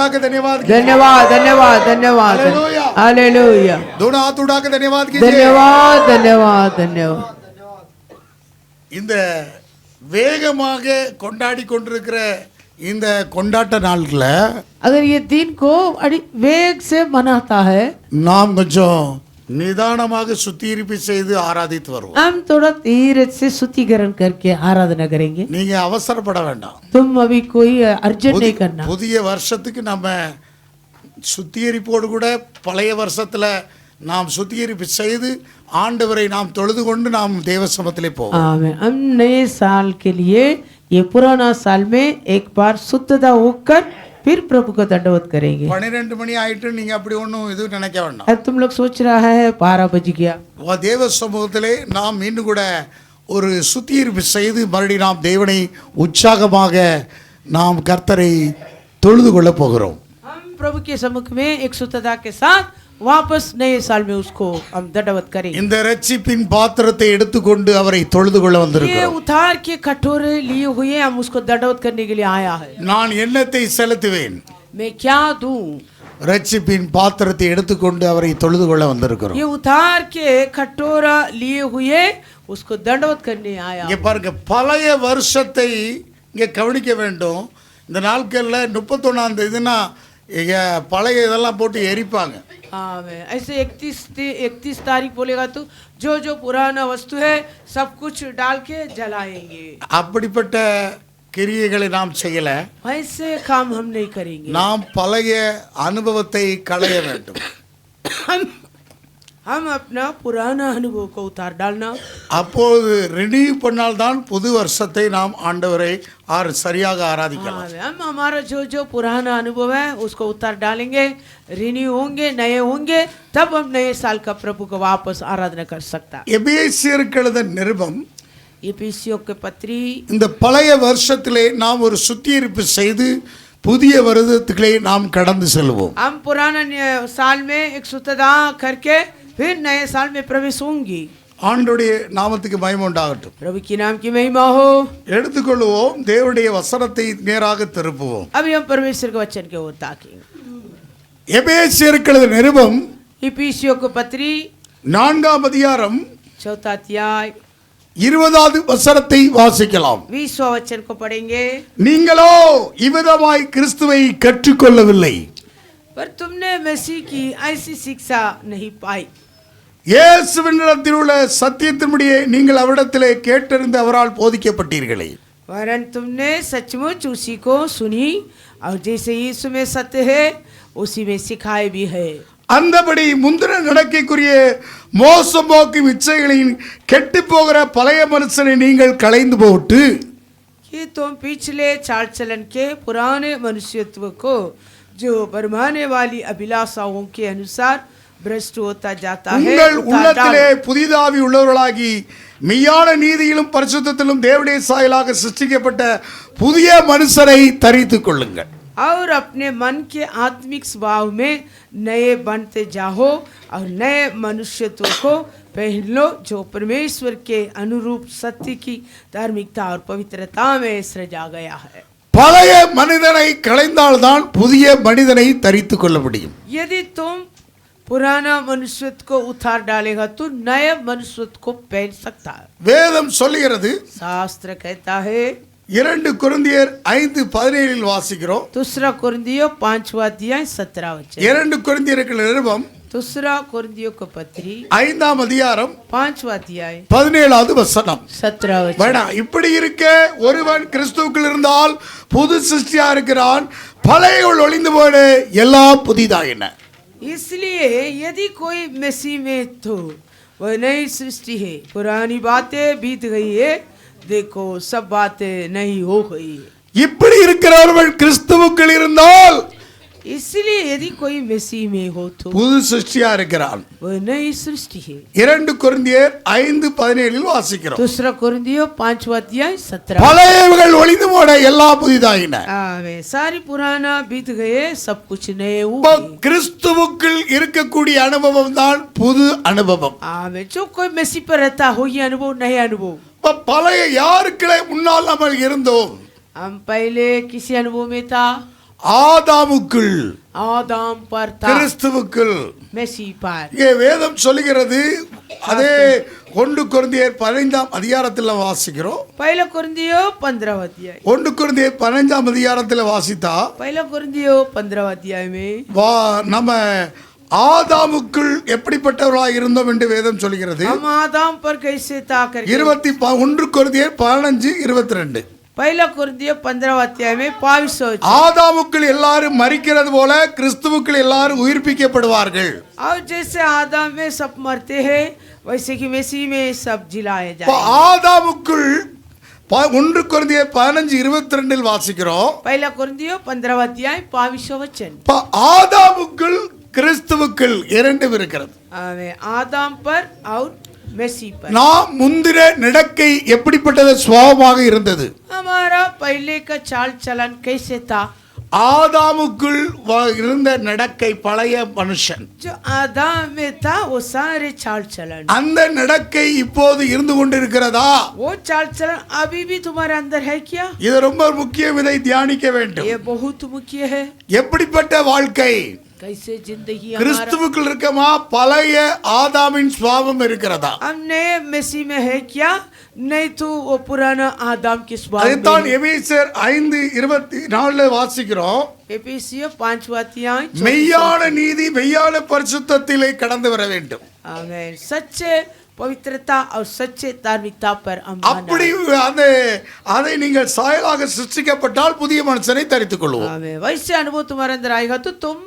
के धन्यवाद धन्यवाद धन्यवाद धन्यवाद हालेलुया दोनों हाथ उठा के धन्यवाद कीजिए धन्यवाद धन्यवाद धन्यवाद இந்த வேகமாக கொண்டாடி கொண்டிருக்கிற இந்த கொண்டாட்ட நாள்ல अगर ये दिन को वेग से मनाता है நாம் கொஞ்சம் நிதானமாக சுத்திகரிப்பு செய்து ஆராதித்து வருவோம் हम थोड़ा धीरे से शुद्धिकरण करके आराधना करेंगे நீங்க அவசரப்பட வேண்டாம் तुम अभी कोई अर्जेंट नहीं करना புதிய வருஷத்துக்கு நம்ம சுத்திகரிப்போடு கூட பழைய வருஷத்துல நாம் சுத்திகரிப்பு செய்து ஆண்டவரை நாம் தொழுது கொண்டு நாம் தேவ சமூகத்திலே போவோம் आमीन हम नए साल के लिए ये पुराना साल में एक बार शुद्धता होकर फिर प्रभु को दंडवत करेंगे 12 மணி ஆயிட்டு நீங்க அப்படி ஒண்ணும் இது நினைக்க வேண்டாம் अब तुम लोग सोच रहा है 12 बज गया தேவ சமூகத்திலே நாம் இன்னும் கூட ஒரு சுத்திகரிப்பு செய்து மறுபடியும் நாம் தேவனை உற்சாகமாக நாம் கர்த்தரை தொழுது கொள்ள போகிறோம் हम प्रभु के सम्मुख में एक शुद्धता के साथ वापस नए साल में उसको हम दंडवत करेंगे இந்த இரட்சிப்பின் பாத்திரத்தை எடுத்துக்கொண்டு அவரை தொழுது கொள்ள வந்திருக்கிறோம் ये उद्धार के कटोरे लिए हुए हम उसको दंडवत करने के लिए आया है நான் என்னத்தை செலுத்துவேன் मैं क्या दूं இரட்சிப்பின் பாத்திரத்தை எடுத்துக்கொண்டு அவரை தொழுது கொள்ள வந்திருக்கிறோம் ये उद्धार के कटोरा लिए हुए उसको दंडवत करने आया இங்க பாருங்க பழைய வருஷத்தை இங்க கவனிக்க வேண்டும் இந்த நாட்கள்ல 31ஆம் தேதினா பழைய இதெல்லாம் போட்டு எரிப்பாங்க आमीन ऐसे 31 तारीख बोलेगा तो जो जो पुराना वस्तु है सब कुछ डाल के जलाएंगे அப்படிப்பட்ட கிரியைகளை நாம் செய்யல ऐसे काम हम नहीं करेंगे நாம் பழைய அனுபவத்தை களைய வேண்டும் हम अपना पुराना अनुभव को उतार डालना அப்போது ரினியூ பண்ணால்தான் புது வருஷத்தை நாம் ஆண்டவரை சரியாக ஆராதிக்கலாம் हम हमारा जो जो पुराना अनुभव है उसको उतार डालेंगे रिन्यू होंगे नए होंगे तब हम नए साल का प्रभु को वापस आराधना कर सकता எபேசியருக்கு எழுதின நிருபம் एफिसियों के पत्री இந்த பழைய வருஷத்திலே நாம் ஒரு சுத்திகரிப்பு செய்து புதிய வருடத்துக்குள்ளே நாம் கடந்து செல்வோம் हम पुराना साल में एक शुद्धता करके फिर नए साल में प्रवेश होंगी ஆண்டவருடைய நாமத்துக்கு மகிமை உண்டாகட்டும் प्रभु की नाम की महिमा हो எடுத்துக்கொள்வோம் தேவனுடைய வசனத்தை நேராக திருப்புவோம் अभी हम परमेश्वर के वचन की ओर ताकेंगे எபேசியருக்கு எழுதின நிருபம் एफिसियों के पत्री 4ஆம் அதிகாரம் 4 अध्याय 20வது வசனத்தை வாசிக்கலாம் 20वां वचन को पढ़ेंगे நீங்களோ இவ்விதமாய் கிறிஸ்துவை கற்றுக்கொள்ளவில்லை पर तुमने मसीह की ऐसी शिक्षा नहीं पाई இயேசுவினிடத்தில் உள்ள சத்தியத்தின்படியே நீங்கள் அவரிடத்திலே கேட்டறிந்து அவரால் போதிக்கப்பட்டீர்களே वरन तुमने सचमुच उसी को सुनी और जैसे यीशु में सत्य है उसी में सिखाए भी है அந்தபடி முந்தின நடக்கைக்குரிய மோசம் போக்கும் இச்சைகளின் கெட்டு போகிற பழைய மனுஷனை நீங்கள் களைந்து போட்டு कि तुम पिछले चाल चलन के पुराने मनुष्यत्व को जो बरमाने वाली अभिलाषाओं के अनुसार भ्रष्ट होता जाता है உங்கள் உள்ளத்திலே புதிதாவி உள்ளவர்களாகி மெய்யான நீதியிலும் பரிசுத்தத்திலும் தேவனுடைய சாயலாக சிருஷ்டிக்கப்பட்ட புதிய மனுஷரை தரித்துக் கொள்ளுங்கள் और अपने मन के आत्मिक स्वभाव में नए बनते जाओ और नए मनुष्यत्व को पहन लो जो परमेश्वर के अनुरूप सत्य की धार्मिकता और पवित्रता में सृजा गया है பழைய மனிதனை களைந்தால்தான் புதிய மனிதனை தரித்துக் கொள்ள முடியும் यदि तुम पुराना मनुष्यत्व को उतार डालेगा तो नए मनुष्यत्व को पहन सकता है வேதம் சொல்லுகிறது शास्त्र कहता है 2 கொரிந்தியர் 5:17 வாசிக்கிறோம் दूसरा कुरिन्थियों 5वां अध्याय 17 वचन 2 கொரிந்தியருக்கு நிருபம் दूसरा कुरिन्थियों का पत्री 5ஆம் அதிகாரம் 5वां अध्याय 17வது வசனம் 17 वचन வேண்டாம் இப்படி இருக்க ஒருவன் கிறிஸ்துவுக்குள் இருந்தால் புது சிருஷ்டியா இருக்கிறான் பழையவள் ஒளிந்து போன எல்லாம் புதிதாயின इसलिए यदि कोई मसीह में तो वह नई सृष्टि है पुरानी बातें बीत गई है देखो सब बातें नई हो गई இப்படி இருக்கிறவர்கள் கிறிஸ்துவுக்குள் இருந்தால் इसलिए यदि कोई मसीह में हो तो புது சிருஷ்டியா இருக்கிறான் वह नई सृष्टि है 2 கொரிந்தியர் 5:17 வாசிக்கிறோம் दूसरा कुरिन्थियों 5वां अध्याय 17 பழையவர்கள் ஒளிந்து போன எல்லாம் புதிதாயின आमेन सारी पुराना बीत गए सब कुछ नए हो கிறிஸ்துவுக்குள் இருக்கக்கூடிய அனுபவம் தான் புது அனுபவம் आमेन जो कोई मसीह पर रहता हो ये अनुभव नए अनुभव பழைய யாருக்களே முன்னால் நம்ம இருந்தோம் हम पहले किसी अनुभव में था ஆதாமுக்குள் आदम पर था, கிறிஸ்துவுக்குள். मसीह पर। இங்கே வேதம் சொல்லுகிறது, அதே 1 கொரிந்தியர் 15ஆம் அதிகாரத்தில் வாசிக்கிறோம். पहला कुरिन्थियों 15 अध्याय, 1 கொரிந்தியர் 15ஆம் அதிகாரத்தில் வாசித்தா पहला कुरिन्थियों 15 अध्याय में நம்ம ஆதாமுக்குள் எப்படிப்பட்டவர்களாக இருந்தோம் என்று வேதம் சொல்கிறது. हम आदम पर कैसे था करके 1 கொரிந்தியர் 15:22. पहला कुरिन्थियों 15 अध्याय में 22 ஆதாமுக்குள் எல்லாரும் மரிக்கிறது போல கிறிஸ்துவுக்குள் எல்லாரும் உயிர்ப்பிக்கப்படுவார்கள். और जैसे आदम में सब मरते हैं वैसे कि मसीह में सब जिलाए இப்போ जाए। ஆதாமுக்குள் 1 கொரிந்தியர் 15:22 வாசிக்கிறோம். पहला कुरिन्थियों 15 अध्याय 22 वचन। இப்போ ஆதாமுக்குள் கிறிஸ்துவுக்குள் இரண்டும் இருக்கிறது. आमें आदम पर और मसीह पर। நாம் முந்திர நடக்கை எப்படிப்பட்டது சுபாவமாக இருந்தது. हमारा पहले का चाल चलन कैसे था? ஆதாமுக்குள் இருந்த நடக்கை பழைய மனுஷன். जो आदम में था वो सारे चाल चलन, அந்த நடக்கை இப்போது இருந்து கொண்டிருக்கிறதா? वो चाल चलन अभी भी तुम्हारे अंदर है क्या? இது ரொம்ப முக்கியம், இதை தியானிக்க வேண்டும். ये बहुत मुख्य है। எப்படிப்பட்ட வாழ்க்கை? कैसे जिंदगी हमारा? கிறிஸ்துவுக்குள் இருக்கமா பழைய ஆதாமின் சுபாவம் இருக்கிறதா? हम नए मसीह में है क्या? नहीं तो वो पुराना आदम के स्वभाव அதைத்தான் में। எபேசியர் 5:24 வாசிக்கிறோம். एफेसियों 5 अध्याय மெய்யான நீதி மெய்யான பரிசுத்தத்திலே கடந்து வர வேண்டும். आमेन। सच्चे पवित्रता और सच्चे धार्मिकता पर हम அப்படி அதை நீங்கள் சாயலாக சிருஷ்டிக்கப்பட்டால் புதிய மனுஷனை தரித்துக் கொள்வோம். आमेन। वैसे अनुभव तुम्हारे अंदर आएगा तो तुम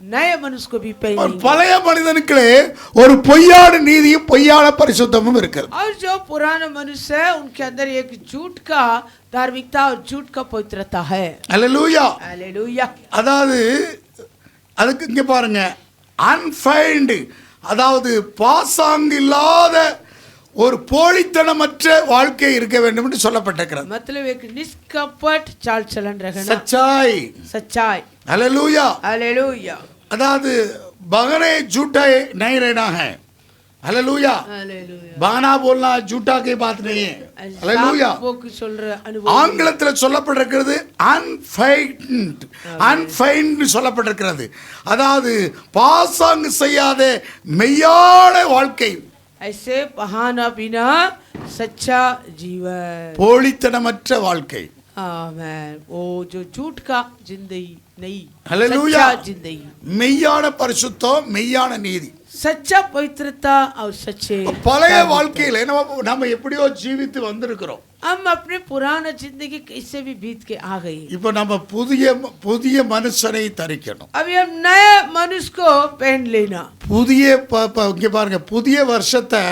नए मनुष्य को भी ஒரு पहनेंगे। பழைய மனிதனுக்குள்ளே ஒரு பொய்யான நீதியும் பொய்யான பரிசுத்தமும் இருக்கிறது. और जो पुराना मनुष्य है उनके अंदर एक झूठ का धार्मिकता और झूठ का पवित्रता है। அல்லேலூயா. हालेलुया। அதாவது அதுக்கு இங்க பாருங்க, அன்ஃபைண்ட், அதாவது பாசாங்கு இல்லாத ஒரு போலித்தனமற்ற வாழ்க்கை இருக்க வேண்டும் என்று சொல்லப்பட்டிருக்கிறது. मतलब एक निष्कपट चाल चलन रखना, सच्चाई, सच्चाई। हालेलुया। हालेलुया। अदाद बगने झूठा नहीं रहना है। हालेलुया। हालेलुया। बहाना बोलना झूठा की बात नहीं है। हालेलुया। ஆங்கிலத்தில் சொல்லப்பட்டிருக்கிறது அன்ஃபைண்ட், அன்ஃபைண்ட் சொல்லப்பட்டிருக்கிறது. அதாவது பாசாங்கு செய்யாத மெய்யான வாழ்க்கை, ऐसे बहाना बिना सच्चा जीवन, போலித்தனமற்ற வாழ்க்கை. आमेन। वो जो झूठ का जिंदगी नहीं, हालेलुया। सच्चा जिंदगी, மெய்யான பரிசுத்தம், மெய்யான நீதி, सच्चा पवित्रता और सच्चे। பழைய வாழ்க்கையில நம்ம எப்படியோ ஜீவித்து வந்திருக்கிறோம். हम अपने पुराना जिंदगी कैसे भी बीत के आ गए। இப்போ நம்ம புதிய மனுஷனை தரிக்கணும். अभी हम नए मनुष्य को पहन लेना। புதிய இங்க பாருங்க, புதிய வருஷத்தை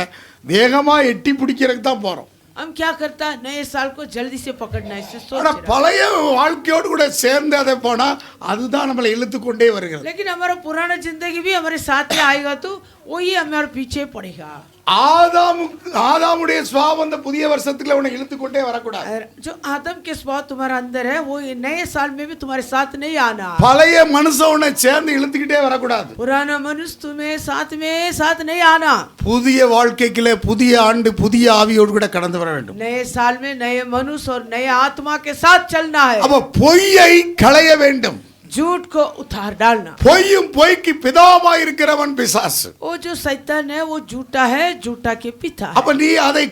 வேகமா எட்டி பிடிக்கிறதுக்கு தான் போறோம். हम क्या करता है, नए साल को जल्दी से पकड़ना है सोच ஆனா रहा। பழைய வாழ்க்கையோடு கூட சேர்ந்து அதை போனா அதுதான் நம்மளை இழுத்து கொண்டே வருகிறது. लेकिन हमारा पुराना जिंदगी भी हमारे साथ में आएगा तो वही हमारे पीछे पड़ेगा। ஆதாமுடைய சுபாவம் அந்த புதிய வருஷத்துக்குள்ள உன்னை இழுத்து கொண்டே வரக்கூடாது. जो आदम के स्वभाव तुम्हारे अंदर है वो ये नए साल में भी तुम्हारे साथ नहीं आना। பழைய மனுஷன் உன்னை சேர்ந்து இழுத்துக்கிட்டே வரக்கூடாது. पुराना मनुष्य तुम्हें साथ नहीं आना। புதிய வாழ்க்கைக்குள்ள புதிய ஆண்டு புதிய ஆவியோடு கூட கடந்து வர வேண்டும். नए साल में नए मनुष्य और नए आत्मा के साथ चलना है। அப்ப பொய்யை களைய வேண்டும். झूठ को उतार डालना। பொய்யும் பொய்க்கு பிதாவாய் இருக்கிறவன் பிசாசு. वो जो शैतान है वो झूठा है, झूठा के पिता है। அப்ப நீ அதை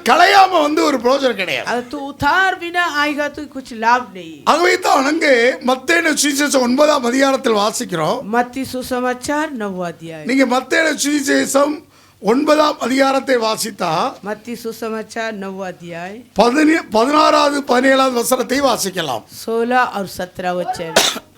களையாம ஒரு பிரயோஜனம் கிடையாது. अगर तू उतार बिना आएगा तो कुछ लाभ नहीं। ஆகவே தான் அங்கே மத்தேயு சுவிசேஷம் 9ஆம் அதிகாரத்தில் வாசிக்கிறோம். मत्ती सुसमाचार 9 अध्याय। நீங்க மத்தேயு சுவிசேஷம் 9ஆம் அதிகாரத்தை வாசித்தா मत्ती सुसमाचार 9 अध्याय 16வது 17வது வசனத்தை வாசிக்கலாம். 16 और 17 वचन।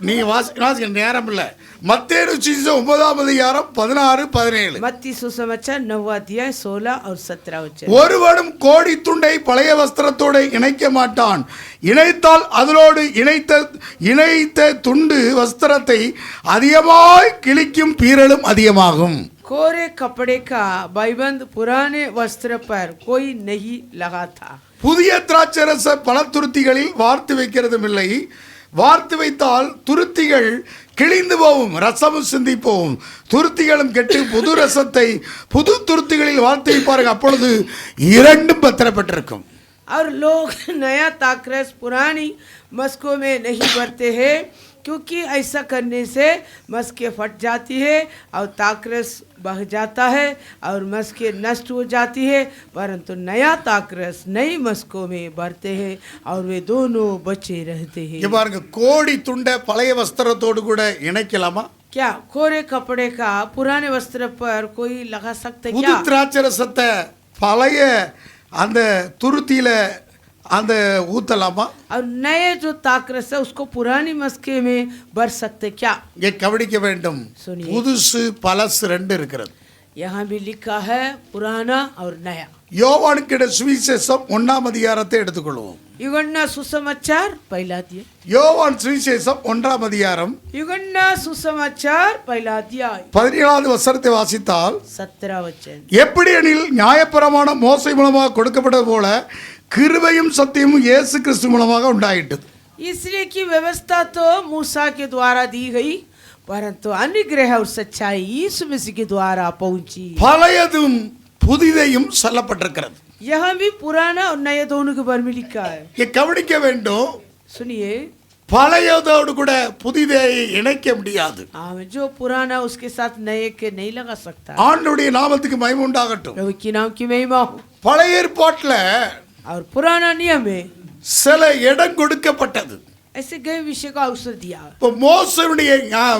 நீ வாசிக்க நேரம் இல்ல. மத்தேயு சுவிசேஷம் 9ஆம் அதிகாரம் 16 17. मत्ती सुसमाचार 9 अध्याय 16 और 17 वचन। ஒருவனும் கோடி துண்டை பழைய வஸ்திரத்தோடு இணைக்க மாட்டான். இணைத்தால் அதனோடு இணைத்த துண்டு வஸ்திரத்தை அதிகமாய் கிழிக்கும் பீறலும் அதிகமாகும். कोरे कपड़े का भाईबंद पुराने वस्त्र पर कोई नहीं लगा था। புதிய திராட்சரச பழத்துருத்திகளில் வார்த்து வைக்கிறதும் இல்லை. வார்த்து வைத்தால் துருத்திகள் கிழிந்து போகும், ரசமும் சிந்தி போகும். துருத்திகளும் கெட்டு புது ரசத்தை புது துருத்திகளில் வார்த்து வைப்பார்கள், அப்பொழுது இரண்டும் பத்திரப்பட்டிருக்கும். और लोग नया ताकरस पुरानी मस्कों में नहीं भरते हैं, क्योंकि ऐसा करने से मस्कें फट जाती है और ताकरस बह जाता है और मस्कें नष्ट हो जाती है। परंतु नया ताकरस नई मस्कों में भरते हैं और वे दोनों बचे रहते हैं। இங்க பாருங்க, கோடி துண்டை பழைய வஸ்திரத்தோடு கூட இணைக்கலாமா? क्या कोरे कपड़े का पुराने वस्त्र पर कोई लगा सकते புது क्या? திராட்சை ரசத்தை பழைய அந்த துருத்தியில அந்த ஊத்தலாமா? और नए जो ताकरस है उसको पुरानी मस्के में भर सकते क्या? இங்கே கவனிக்க வேண்டும், सुनिए। புதுசு பழசு ரெண்டு இருக்கிறது. यहाँ भी लिखा है पुराना और नया। யோவானுக்கிட சுவிசேஷம் 1ஆம் அதிகாரத்தை எடுத்துக்கொள்வோம். युगन्ना सुसमाचार पहला अध्याय। யோவான் சுவிசேஷம் 1ஆம் அதிகாரம் युगन्ना सुसमाचार पहला अध्याय 17வது வசனத்தை வாசித்தால், 17 वचन। எப்படி எனில் நியாயப்பிரமாணம் மோசே மூலமாக கொடுக்கப்பட்டது போல கிருபையும் சத்தியமும் இயேசு கிறிஸ்து மூலமாக உண்டாயிட்டது. इसलिए कि व्यवस्था तो मूसा के द्वारा दी गई, परंतु अनुग्रह और सच्चाई यीशु मसीह के द्वारा पहुंची। பழையதும் புதிதையும் சொல்லப்பட்டிருக்கிறது. यहाँ भी पुराना और नया दोनों के बारे में लिखा है। இங்கே கவனிக்க வேண்டும், सुनिए, பழையதோடு கூட புதிதை இணைக்க முடியாது. जो पुराना उसके साथ नए के नहीं लगा सकता। ஆண்டவருடைய நாமத்துக்கு மகிமை உண்டாகட்டும். प्रभु के नाम की महिमा हो। பழைய ஏற்பாட்டுல और पुराना नियम में சில இடம் கொடுக்கப்பட்டது. ऐसे गए विषय का अवसर दिया। இப்போ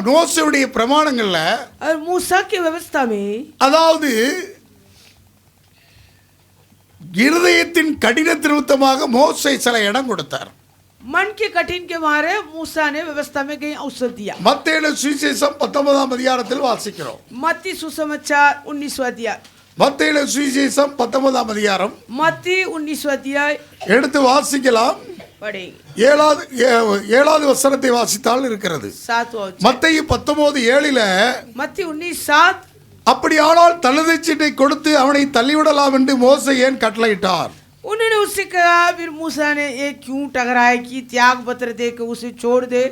மோசேயுடைய பிரமாணங்கள்ல, और मूसा की व्यवस्था में அதாவது இருதயத்தின் கடினத்தின் நிமித்தமாக மோசே சில இடம் கொடுத்தார். मन के कठिन के मारे मूसा ने व्यवस्था में कई अवसर दिया। மத்தேயு சுவிசேஷம் 19ஆம் அதிகாரத்தில் வாசிக்கிறோம். मत्ती सुसमाचार 19वां अध्याय। மத்தேயு சுவிசேஷம் 19ஆம் அதிகாரம் मत्ती 19वां अध्याय எடுத்து வாசிக்கலாம். पढ़ेंगे। 7வது வசனத்தை வாசித்தால் இருக்கிறது. 7वां वचन। மத்தேயு 19:7 मत्ती 19:7। அப்படியானால் தள்ளுதை சீட்டை கொடுத்து அவனை தள்ளிவிடலாம் என்று மோசே ஏன் கட்டளையிட்டார்? उन्होंने उससे कहा, फिर मूसा ने ये क्यों टकराए कि त्याग पत्र देकर उसे छोड़ दे?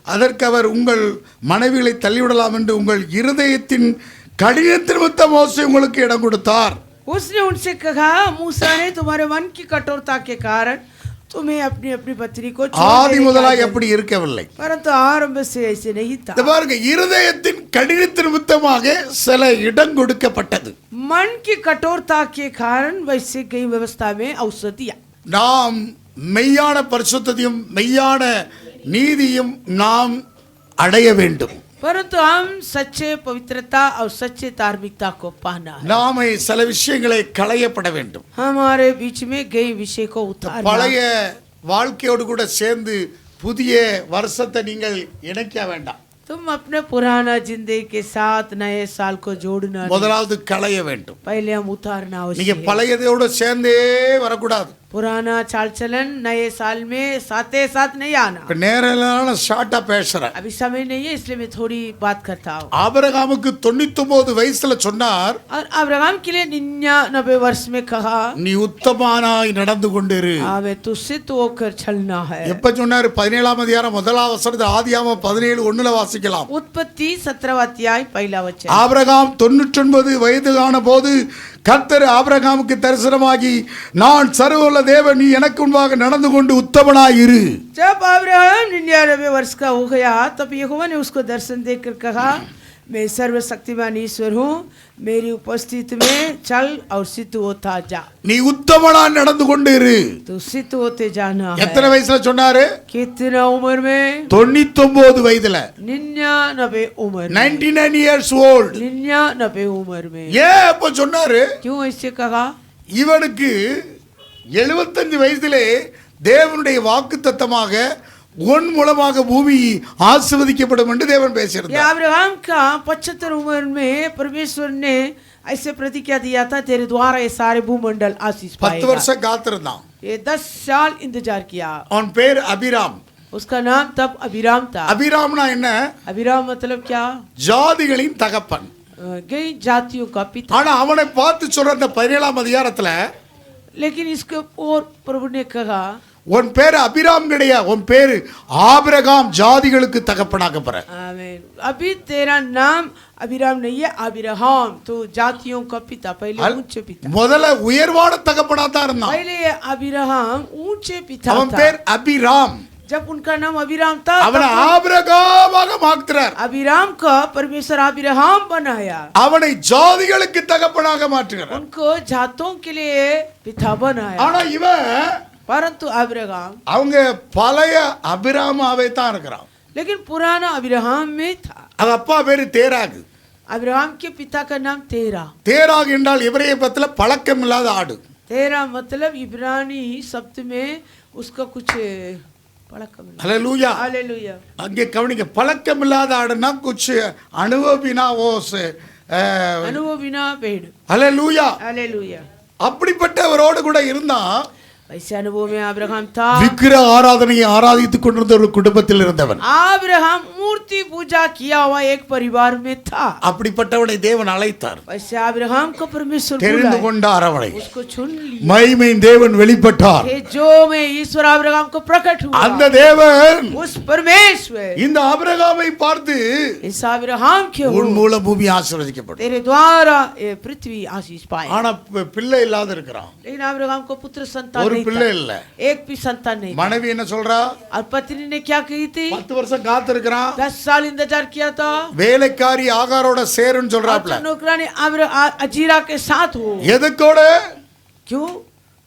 அதற்கு அவர், உங்கள் மனைவிகளை தள்ளிவிடலாம் என்று உங்கள் இருதயத்தின் கடினத்தின் நிமித்தம் மோசே உங்களுக்கு இடம் கொடுத்தார். उसने उनसे कहा, मूसा ने तुम्हारे मन की कठोरता के कारण तुम्हें अपनी अपनी पत्नी को ஆதி முதலாய் எப்படி இருக்கவில்லை. परंतु आरंभ से ऐसे नहीं था। இந்த பாருங்க, இருதயத்தின் கடினத்தின் நிமித்தமாக சில இடம் கொடுக்கப்பட்டது. मन की कठोरता के कारण वैसे कई व्यवस्था में अवसर दिया। நாம் மெய்யான பரிசுத்தத்தையும் மெய்யான நீதியும் நாம் அடைய வேண்டும். परंतु हम सच्चे पवित्रता और सच्चे धार्मिकता को पाना है। நாம சில விஷயங்களை களையப்பட வேண்டும். हमारे बीच में गई विषय को उतारना। பழைய வாழ்க்கையோடு கூட சேர்ந்து புதிய வருஷத்தை நீங்கள் இணைக்க வேண்டாம். तुम अपने पुराना जिंदगी के साथ नए साल को जोड़ना नहीं। முதலாவது களைய வேண்டும். पहले हम उतारना நீங்க आवश्यक है। பழையதோட சேர்ந்தே வரக்கூடாது. पुराना चाल चलन नए साल में साथ साथ नहीं आना। இப்ப நேரலான ஷார்ட்டா பேசுறேன். अभी समय नहीं है, इसलिए मैं थोड़ी बात करता हूँ। ஆபிரகாமுக்கு 99 வயசுல சொன்னார், और अब्राहम के लिए 99 वर्ष में कहा, நீ உத்தமனாய் நடந்து கொண்டிரு. हमें तुझसे तो होकर चलना है। எப்ப சொன்னாரு? 17ஆம் அதிகாரம் 1ஆம் வசனத்தை ஆதியாகமம் 17:1 வாசிக்கலாம். उत्पत्ति 17वां अध्याय पहला वचन। ஆபிரகாம் 99 வயதான போது கர்த்தர் ஆபிரகாமுக்கு தரிசனமாகி, நான் சர்வவல்ல தேவன், நீ எனக்கு முன்பாக நடந்து கொண்டு உத்தமனாயிரு. जब अब्राहम 99 वर्ष का हो गया, तब यहोवा ने उसको दर्शन देकर कहा, मैं सर्वशक्तिमान ईश्वर हूँ, मेरी उपस्थिति में चल और सिद्ध होता जा। நீ உத்தமனா நடந்து கொண்டு இரு. तो सिद्ध होते जाना है। எத்தனை வயசுல சொன்னாரு? कितना उम्र में? 99 வயதுல. 99 उम्र में। 99 years old. 99 उम्र में। ஏன் அப்ப சொன்னாரு? क्यों ऐसे कहा? இவனுக்கு 75 வயதிலே தேவனுடைய வாக்குத்தத்தமாக உன் மூலமாக பூமி ஆசீர்வதிக்கப்படும் என்று தேவன் ये பேசியிருந்தார். अब्राहम का 75 उम्र में परमेश्वर ने ऐसे प्रतिज्ञा दिया था, तेरे द्वारा ये सारे भूमंडल आशीष 10 पाएगा। வருஷம் காத்திருந்தான். ये 10 साल इंतजार किया। அவன் பேர் அபிராம். उसका नाम तब अभिराम था। அபிராம்னா என்ன? अभिराम मतलब क्या? ஜாதிகளின் தகப்பன். कई जातियों का पिता। ஆனா அவனை பார்த்து சொல்ற அந்த 17ஆம் அதிகாரத்துல, लेकिन इसके और प्रभु ने कहा, உன் பேரு அபிராம் கிடையாது, உன் பேரு ஆபிரகாம், ஜாதிகளுக்கு தகப்பனாக போற. आमीन। अभी तेरा नाम अभिराम नहीं है, अभिरहाम, तो जातियों का पिता, पहले ऊंचे पिता। முதல்ல உயர்வான தகப்பனா தான் இருந்தான். पहले अभिरहाम ऊंचे पिता அவன் था। பேர் அபிராம். जब उनका नाम अभिराम था, அவனை ஆபிரகாமாக மாற்றுறார். अभिराम का परमेश्वर अभिरहाम बनाया, அவனை ஜாதிகளுக்கு தகப்பனாக மாற்றுகிறார். उनको जातों के लिए पिता बनाया। ஆனா இவன் परंतु अभिरहाम, அவங்க பழைய அபிராமாவே தான் இருக்கிறான். लेकिन पुराना अभिरहाम में था। அது அப்பா பேரு தேராகு. अभिरहाम के पिता का नाम तेरा। தேராகு என்றால் எபிரேய பத்துல பழக்கம் இல்லாத ஆடு. तेरा मतलब इब्रानी शब्द में उसका कुछ पड़कम। ஹல்லேலூயா. हालेलुया। அங்கே கவனிக்க, பழக்கம் இல்லாத ஆடுனா कुछ अनुभव बिना वो से अनुभव बिना पेड़। ஹல்லேலூயா. हालेलुया। அப்படிப்பட்டவரோடு கூட இருந்தா ऐसे अनुभव में अब्राहम था। விக்கிர ஆராதனையை ஆராதித்துக் கொண்டிருந்த ஒரு குடும்பத்தில் இருந்தவன். अब्राहम मूर्ति पूजा किया हुआ एक परिवार में था। அப்படிப்பட்டவனை தேவன் அழைத்தார், वैसे अब्राहम को परमेश्वर தெரிந்து बुलाया, கொண்டார், அவனை उसको चुन लिया। மகிமையின் தேவன் வெளிப்பட்டார். ये जो में ईश्वर अब्राहम को प्रकट हुआ, அந்த தேவன் उस परमेश्वर இந்த ஆபிரகாமை பார்த்து, इस अब्राहम के உன் மூல பூமி ஆசீர்வதிக்கப்படும். तेरे द्वारा ये पृथ्वी आशीष पाए। ஆனா பிள்ளை இல்லாத இருக்கிறான். लेकिन अब्राहम को पुत्र संतान ஒரு नहीं பிள்ளை था, இல்ல. एक भी संतान नहीं था। மனைவி என்ன சொல்றா? और पत्नी ने क्या कही थी? 10 வருஷம் காத்திருக்கிறான், 10 साल इंतजार किया था। வேலைக்காரி ஆகாரோட சேருன்னு சொல்றாப்ல. नौकरानी अजीरा के साथ हो। எதுக்கோட? क्यों?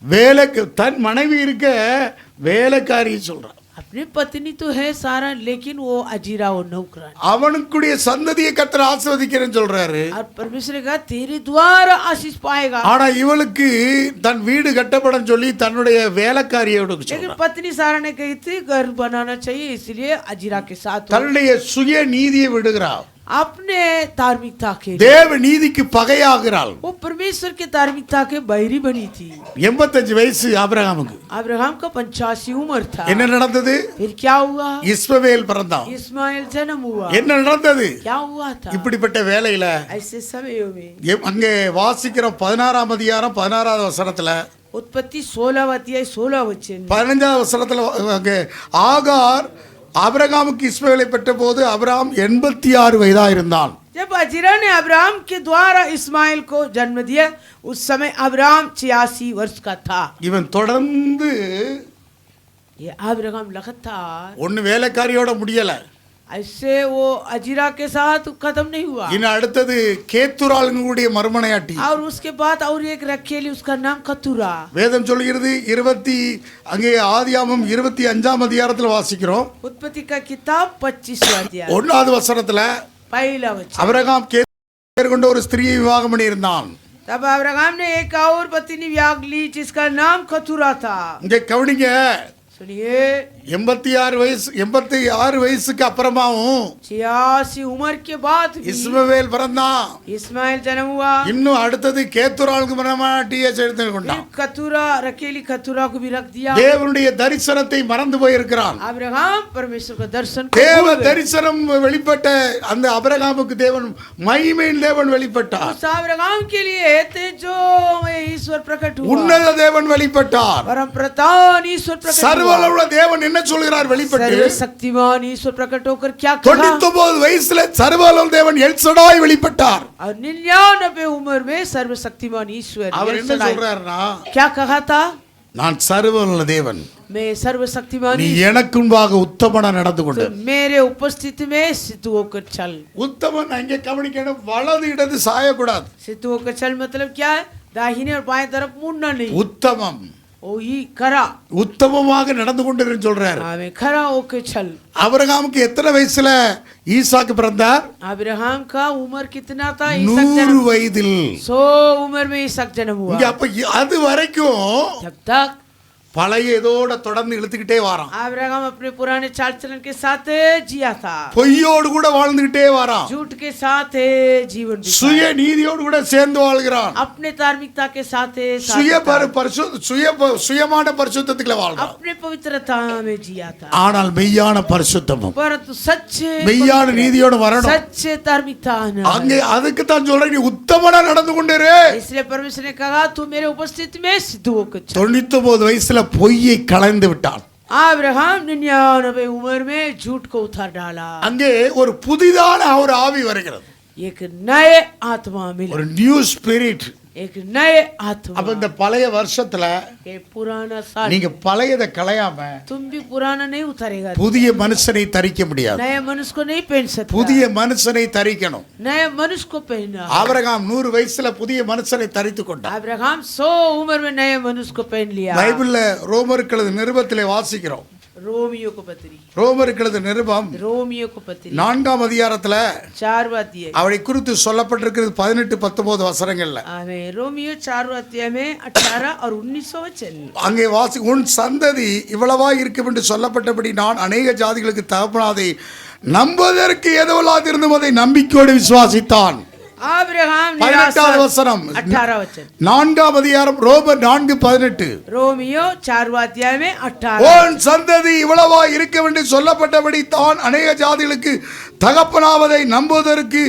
வேலைக்கு தன் மனைவி இருக்க வேலைக்காரி சொல்றான். अपनी पत्नी तो है सारा, लेकिन वो अजीरा वो नौकरानी। அவனுக்குடைய சந்ததியை கர்த்தர் ஆசீர்வதிக்கிறேன்னு சொல்றாரு. और परमेश्वर ने कहा तेरे द्वारा आशीष पाएगा। ஆனா இவளுக்கு தன் வீடு கட்டப்படும் சொல்லி தன்னுடைய வேலைக்காரியோடு लेकिन சொல்றான். पत्नी सारा ने कही थी घर बनाना चाहिए, इसलिए अजीरा के साथ हो। தன்னுடைய சுய நீதியை விடுகிறாள். अपने धार्मिकता के, தேவ நீதிக்கு பகையாகிறாள். वो परमेश्वर के धार्मिकता के बैरी बनी थी। 85 வயசு ஆபிரகாமுக்கு. अब्राहम का 85 उम्र था। என்ன நடந்தது? फिर क्या हुआ? இஸ்மவேல் பிறந்தான். इस्माइल जन्म हुआ। என்ன நடந்தது? क्या हुआ था? இப்படிப்பட்ட வேளையில ऐसे समयों में அங்கே வாசிக்கிறோம் 16ஆம் அதிகாரம் 16வது வசனத்துல, उत्पत्ति 16 अध्याय 16 वचन, 15வது வசனத்துல அங்கே ஆகார் ஆபிரகாமுக்கு இஸ்மவேலை பெற்ற போது ஆபிரகாம் 86 வயதா இருந்தான். जब अजीरा ने अब्राहम के द्वारा इस्माइल को जन्म दिया, उस समय अब्राहम 86 वर्ष का था। இவன் தொடர்ந்து ये अब्राहम लगातार, ஒன்னு வேலைக்காரியோட முடியல, ऐसे वो अजीरा के साथ खत्म नहीं हुआ। இன்னும் அடுத்தது கேத்துராளுங்களுடைய மறுமனையாட்டி. और उसके बाद और एक रखेली, उसका नाम कतुरा। வேதம் சொல்கிறது அங்கே ஆதியாகமம் 25ஆம் அதிகாரத்துல வாசிக்கிறோம், उत्पत्ति का किताब 25वां अध्याय 1வது வசனத்துல, पहला वचन। ஆபிரகாம் கேத்தூர் கொண்ட ஒரு ஸ்திரியை விவாகம் பண்ணியிருந்தான். तब अब्राहम ने एक और पत्नी विवाह ली जिसका नाम कतुरा था। இங்க கவனிங்க, सुनिए, 86 வயசுக்கு அப்புறமாவும் 86 उम्र के बाद भी இஸ்மவேல் பிறந்தான். इस्माइल जन्म हुआ। இன்னும் அடுத்தது கேத்துராளுக்கு மறுமனையாட்டியை சேர்த்து கொண்டான். फिर कतुरा, रकेली कतुरा को भी रख दिया। தேவனுடைய தரிசனத்தை மறந்து போயிருக்கிறான். अब्राहम परमेश्वर का दर्शन को தேவ भूल गए। தரிசனம் வெளிப்பட்ட அந்த ஆபிரகாமுக்கு தேவன் மகிமையின் தேவன் வெளிப்பட்டார். उस अब्राहम के लिए तेजो में ईश्वर प्रकट हुआ। உன்னத தேவன் வெளிப்பட்டார். परम प्रधान ईश्वर प्रकट हुआ। சர்வவல்லவ தேவன் என்ன சொல்கிறார் வெளிப்பட்டு? सर्वशक्तिमान ईश्वर प्रकट होकर क्या कहा? 99 வயசுல சர்வவல்லவ தேவன் எல்சடாய் வெளிப்பட்டார். और 99 उम्र में सर्वशक्तिमान ईश्वर அவர் என்ன சொல்றாருன்னா, क्या कहा था? நான் சர்வவல்லவ தேவன், मैं सर्वशक्तिमान நீ எனக்கு முன்பாக உத்தமனா நடந்து கொண்டு. तो मेरे उपस्थिति में सिद्ध होकर चल। உத்தமன் அங்கே கவனிக்கணும், வலது இடது சாயக்கூடாது. सिद्ध होकर चल मतलब क्या है? दाहिने और बाएं तरफ मुड़ना नहीं। உத்தமம், वही खरा, உத்தமமாக நடந்து கொண்டு சொல்றாரு. हमें खरा होकर चल। ஆபிரகாமுக்கு எத்தனை வயசுல ஈசாக்கு பிறந்தார்? अब्राहम का उम्र कितना था? ईसाक 100 जन्म, வயதில். 100 उम्र में ईसाक जन्म हुआ। இங்க அப்ப அது வரைக்கும் जब तक பழைய இதோட தொடர்ந்து இழுத்துக்கிட்டே வாரான். अब्राहम अपने पुराने चाल चलन के साथ जिया था, பொய்யோடு கூட வாழ்ந்துகிட்டே வாரான். झूठ के साथ जीवन बिताया, சுய நீதியோடு கூட சேர்ந்து வாழ்கிறான். अपने धार्मिकता के साथ சுயமான பரிசுத்தத்துக்குள்ள வாழ்றான். अपने पवित्रता में जिया था। ஆனால் மெய்யான பரிசுத்தமும் परंतु सच्चे மெய்யான நீதியோடு வரணும். सच्चे धार्मिकता आना है। அங்கே அதுக்கு தான் சொல்றேன், நீ உத்தமனா நடந்து கொண்டிரு. इसलिए परमेश्वर ने कहा तू मेरे उपस्थिति में सिद्ध होकर चल। 99 வயசுல பொய்யை களைந்து விட்டான். अब्राहम 99 उम्र में झूठ को उतार डाला. அங்கே ஒரு புதிதான ஒரு ஆவி வருகிறது, एक नए आत्मा मिला, ஒரு நியூ ஸ்பிரிட். एक नए आत्मा. அப்ப இந்த பழைய வருஷத்துல ये पुराना साल நீங்க பழையதை களையாம तुम भी पुराना नहीं उतारेगा. புதிய மனுஷனை தரிக்க முடியாது. नए मनुष्य को नहीं पहन सकता. புதிய மனுஷனை தரிக்கணும். नए मनुष्य को पहनना. ஆபிரகாம் 100 வயசுல புதிய மனுஷனை தரித்து கொண்டார். अब्राहम 100 उम्र में नए मनुष्य को पहन लिया. பைபிள்ல ரோமர்கள் நிருபத்திலே வாசிக்கிறோம். रोमियो को पत्री, ரோமர்கள் நிருபம் रोमियो को पत्री 4ஆம் அதிகாரத்துல 4वां अध्याय. அவரை குறித்து சொல்லப்பட்டிருக்கிறது 18-19 வசனங்கள்ல. आवे रोमियो 4वां अध्याय में 18 और 19 वचन. அங்கே உன் சந்ததி இவ்வளவா இருக்கும் என்று சொல்லப்பட்டபடி நான் அநேக ஜாதிகளுக்கு தகப்பனாதை நம்புவதற்கு ஏதுவல்லாதிருந்தும் அதை நம்பிக்கையோடு விசுவாசித்தான். अब्राहम 18வது வசனம் 18 वचन. 4ஆம் அதிகாரம் ரோமர் 4:18. रोमियो 4वां अध्याय में 18. உன் சந்ததி இவ்வளவா இருக்கும் என்று சொல்லப்பட்டபடி தான் அநேக ஜாதிகளுக்கு தகப்பனாவதை நம்புவதற்கு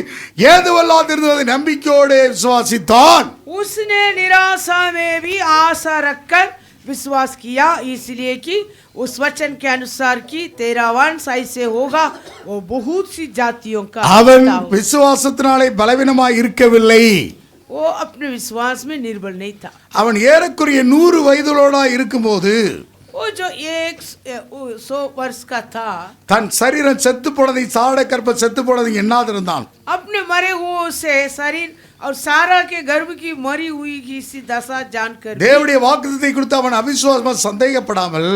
ஏதுவல்லாதிருந்ததை நம்பிக்கையோடு விசுவாசித்தான். उसने निराशा में भी आशा रखकर विश्वास किया, इसलिए कि उस वचन के अनुसार कि तेरा वंश ऐसे होगा वो बहुत सी जातियों का அவன் पिता होगा. விசுவாசத்தினாலே பலவீனமாய் இருக்கவில்லை. वो अपने विश्वास में निर्बल नहीं था. அவன் ஏறக்குறைய 100 வயதுள்ளவனா இருக்கும்போது वो जो 100 वर्ष का था, தன் சரீரம் செத்து போனதை சாட கற்ப செத்து போனதை எண்ணாது இருந்தான். अपने मरे हुए से शरीर और सारा के गर्भ की मरी हुई की सी दशा जानकर தேவனுடைய வாக்குத்தத்தை கொடுத்து அவன் அவிசுவாசமா சந்தேகப்படாமல்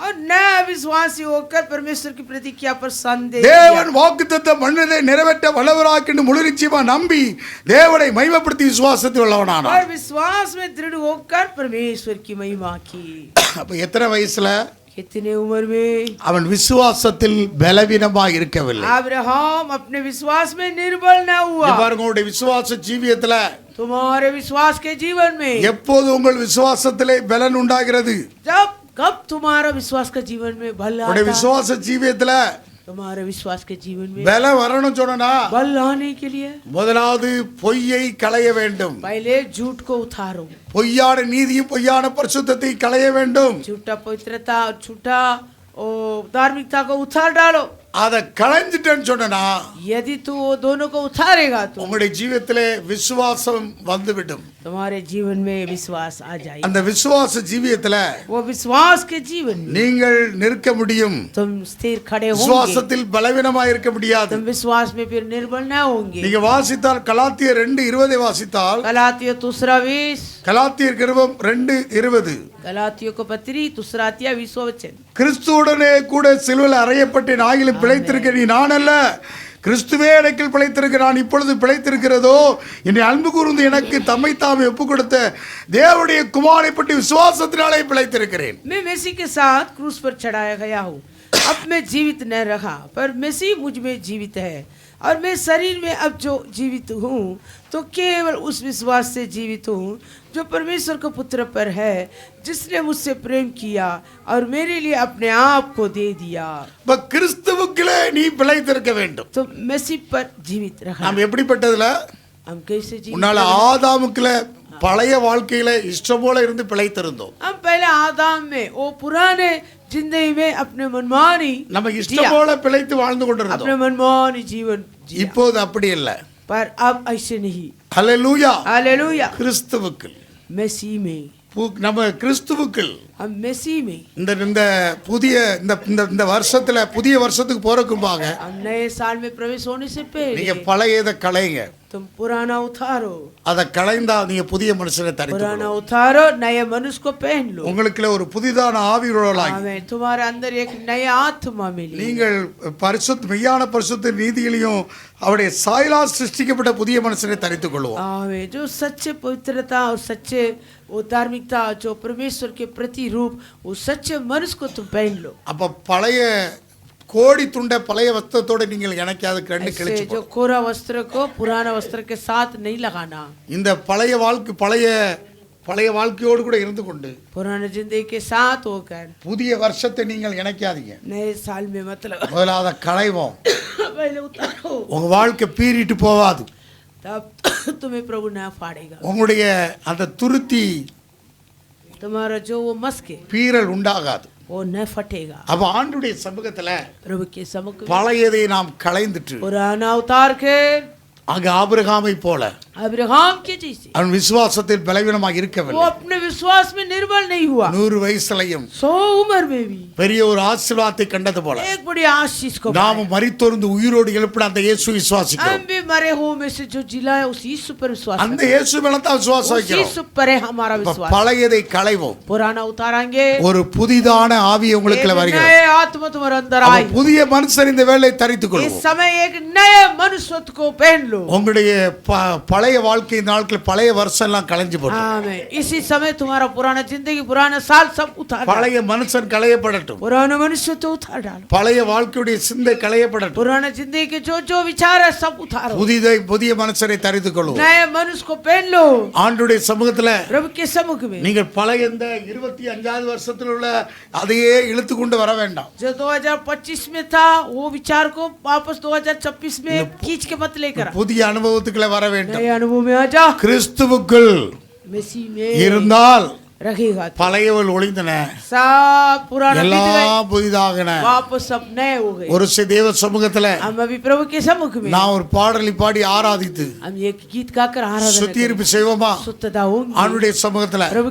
और न अविश्वासी होकर परमेश्वर की प्रतिज्ञा पर संदेह தேவன் வாக்குத்தத்தை மன்னதை நிறைவேற்ற வல்லவராக்கின்னு முழு நிச்சயமா நம்பி தேவனை மகிமைப்படுத்தி விசுவாசத்தில் உள்ளவனானான். और विश्वास में दृढ़ होकर परमेश्वर की महिमा की. அப்ப எத்தனை வயசுல? कितने उम्र में? அவன் விசுவாசத்தில் பலவீனமாக இருக்கவில்லை. अब्राहम अपने विश्वास में निर्बल न हुआ. பாருங்க, உங்களுடைய விசுவாச ஜீவியத்துல तुम्हारे विश्वास के जीवन में எப்போது உங்கள் விசுவாசத்திலே பலன் உண்டாகிறது? जब कब तुम्हारा विश्वास का जीवन में बल உங்களுடைய आता है? விசுவாச ஜீவியத்துல तुम्हारे विश्वास के जीवन में பலம் வரணும் சொன்னா बल लाने के लिए முதலாவது பொய்யை களைய வேண்டும். पहले झूठ को उतारो. பொய்யான நீதியும் பொய்யான பரிசுத்தத்தை களைய வேண்டும். झूठा पवित्रता और झूठा धार्मिकता को उतार डालो. அதை களைஞ்சிட்டேன்னு சொன்னா यदि तू वो दोनों को उतारेगा तो உங்களுடைய ஜீவியத்திலே விசுவாசம் வந்துவிடும். तुम्हारे जीवन में विश्वास आ जाएगा. அந்த விசுவாச ஜீவியத்துல वो विश्वास के जीवन में நீங்கள் நிற்க முடியும். तुम स्थिर खड़े होंगे. விசுவாசத்தில் பலவீனமாக இருக்க முடியாது. तुम विश्वास में फिर निर्बल न होंगे. நீங்க வாசித்தால் கலாத்தியர் 2:20 வாசித்தால் गलातियों दूसरा 20, கலாத்தியர் கிருபம் 2:20 गलातियों को पत्री दूसरा अध्याय 20 वचन. கிறிஸ்துவுடனே கூட சிலுவையில் அறையப்பட்டேன், ஆகிலும் பிழைத்திருக்கிறேன். நீ நான் அல்ல, கிறிஸ்துவே எனக்குள் பிழைத்திருக்க. நான் இப்பொழுது பிழைத்திருக்கிறதோ என்னை அன்பு கூர்ந்து எனக்கு தம்மை தாமே ஒப்புக் கொடுத்த தேவனுடைய குமாரனை பற்றி விசுவாசத்தினாலே பிழைத்திருக்கிறேன். मैं मसीह के साथ क्रूस पर चढ़ाया गया हूँ. अब मैं जीवित न रहा पर मसीह मुझ में जीवित है, और मैं शरीर में अब जो जीवित हूँ तो केवल उस विश्वास से जीवित हूँ जो परमेश्वर का पुत्र पर है, जिसने मुझसे प्रेम किया और मेरे लिए अपने आप को दे दिया. கிறிஸ்துவுக்குள்ளே நீ பிழைத்திருக்க வேண்டும். तो मसीह पर जीवित रहा. நாம் எப்படிப்பட்டதுல? हम कैसे जीवित? உன்னால ஆதாமுக்குள்ள பழைய வாழ்க்கையில இஷ்டம் போல இருந்து பிழைத்திருந்தோம். हम पहले आदम में वो पुराने जिंदगी में अपने मनमानी நம்ம இஷ்டம் போல பிழைத்து வாழ்ந்து கொண்டிருந்தோம். अपने मनमानी जीवन जिया. இப்போது அப்படி இல்ல. पर अब ऐसे नहीं. ஹல்லேலூயா. हालेलुया. கிறிஸ்துவுக்குள் मसीह में நம்ம கிறிஸ்துவுக்குள் हम मसीह में இந்த புதிய இந்த வருஷத்துல புதிய வருஷத்துக்கு போறதுக்கும்பாக हम नए साल में प्रवेश होने से நீங்க पहले பழையதை களைங்க. तुम पुराना उतारो. அதை களைந்தா நீங்க புதிய மனுஷனை தரித்து पुराना उतारो, नए मनुष्य को पहन लो. உங்களுக்குள்ள ஒரு புதிதான ஆவி உருவாகி आमेन. तुम्हारे अंदर एक नया आत्मा मिली. நீங்கள் மெய்யான பரிசுத்த நீதியிலையும் அவருடைய சாயலா சிருஷ்டிக்கப்பட்ட புதிய மனுஷனை தரித்துக் கொள்வோம். आमेन. जो सच्चे पवित्रता और सच्चे वो धार्मिकता जो परमेश्वर के प्रति रूप, वो सच्चे मनुष्य को तुम पहन लो. அப்ப பழைய கோடி துண்ட பழைய வஸ்திரத்தோட நீங்கள் இணைக்காத ரெண்டு ऐसे கிழிச்சு जो कोरा वस्त्र को पुराना वस्त्र के साथ नहीं लगाना. இந்த பழைய வாழ்க்கையோடு கூட இருந்து கொண்டு पुराने जिंदगी के साथ होकर புதிய வருஷத்தை நீங்கள் இணைக்காதீங்க. नए साल में मतलब முதல்ல அதை களைவோம். पहले उतारो, உங்க வாழ்க்கை பீறிட்டு போகாது. तब तुम्हें प्रभु ना फाड़ेगा. உங்களுடைய அந்த துருத்தி तुम्हारा जो वो मस्के பீறல் உண்டாகாது. वो न फटेगा। அப்ப ஆண்டுடைய சமூகத்துல प्रभु के सम्मुख में பழையதை நாம் களைந்துட்டு पुराना उतार के அங்க ஆபிரகாமை போல अब्राहम के जैसे அவன் விசுவாசத்தில் பலவீனமாக वो இருக்கவில்லை. अपने विश्वास में निर्बल नहीं हुआ। 100 வயசுலயும் 100 उम्र में भी பெரிய ஒரு ஆசீர்வாதத்தை கண்டது போல एक बड़ी आशीष को நாம் மரித்தோர்ந்து உயிரோடு எழுப்பின அந்த இயேசு விசுவாசிக்கிறோம். हम भी मरे हुए में से जो जिला है उस यीशु पर विश्वास அந்த இயேசு மேல தான் விசுவாசம் उस வைக்கிறோம். यीशु पर है हमारा विश्वास। பழையதை களைவோம். पुराना उतारेंगे, ஒரு புதிதான ஆவி உங்களுக்கு एक வருகிறது. नए आत्मा तुम्हारे अंदर அப்ப आए। புதிய மனுஷன் இந்த வேளை தரித்துக் इस கொள்வோம். समय एक नए मनुष्यत्व को पहन लो। உங்களுடைய பழைய வாழ்க்கை நாட்கள் பழைய வருஷம் எல்லாம் களைஞ்சு போட்டு आमीन। इसी समय तुम्हारा पुराना जिंदगी पुराना साल सब उतार डालो। பழைய மனுஷன் களையப்படட்டும். पुराना मनुष्य तो उतार डालो। பழைய வாழ்க்கையுடைய சிந்தை களையப்படட்டும். पुराना जिंदगी के जो जो विचार है सब उतारो। புதிய மனுஷனை தரித்துக் கொள்வோம். नए मनुष्य को पहन लो ஆண்டுடைய சமூகத்துல प्रभु के सम्मुख में। நீங்கள் பழைய இந்த 25வது வருஷத்துல உள்ள அதையே இழுத்து கொண்டு வர வேண்டாம். जो 2025 में था वो विचार को वापस 2026 में खींच के मत लेकर புதிய அனுபவத்துக்குள்ள வர வேண்டும். नए अनुभव में आ जा। கிறிஸ்துவுக்குள் मसीह में இருந்தால் रहेगा பழையவள் ஒளிந்தன सब पुराना बीत गए, எல்லாம் புதிதாகன. वापस सब नए हो गए। ஒரு தேவ சமூகத்துல हम अभी प्रभु के सम्मुख में நான் ஒரு பாடலை பாடி ஆராதித்து हम एक गीत गाकर आराधना சுத்திகரிப்பு செய்வோமா? शुद्धता होंगी ஆண்டுடைய சமூகத்துல प्रभु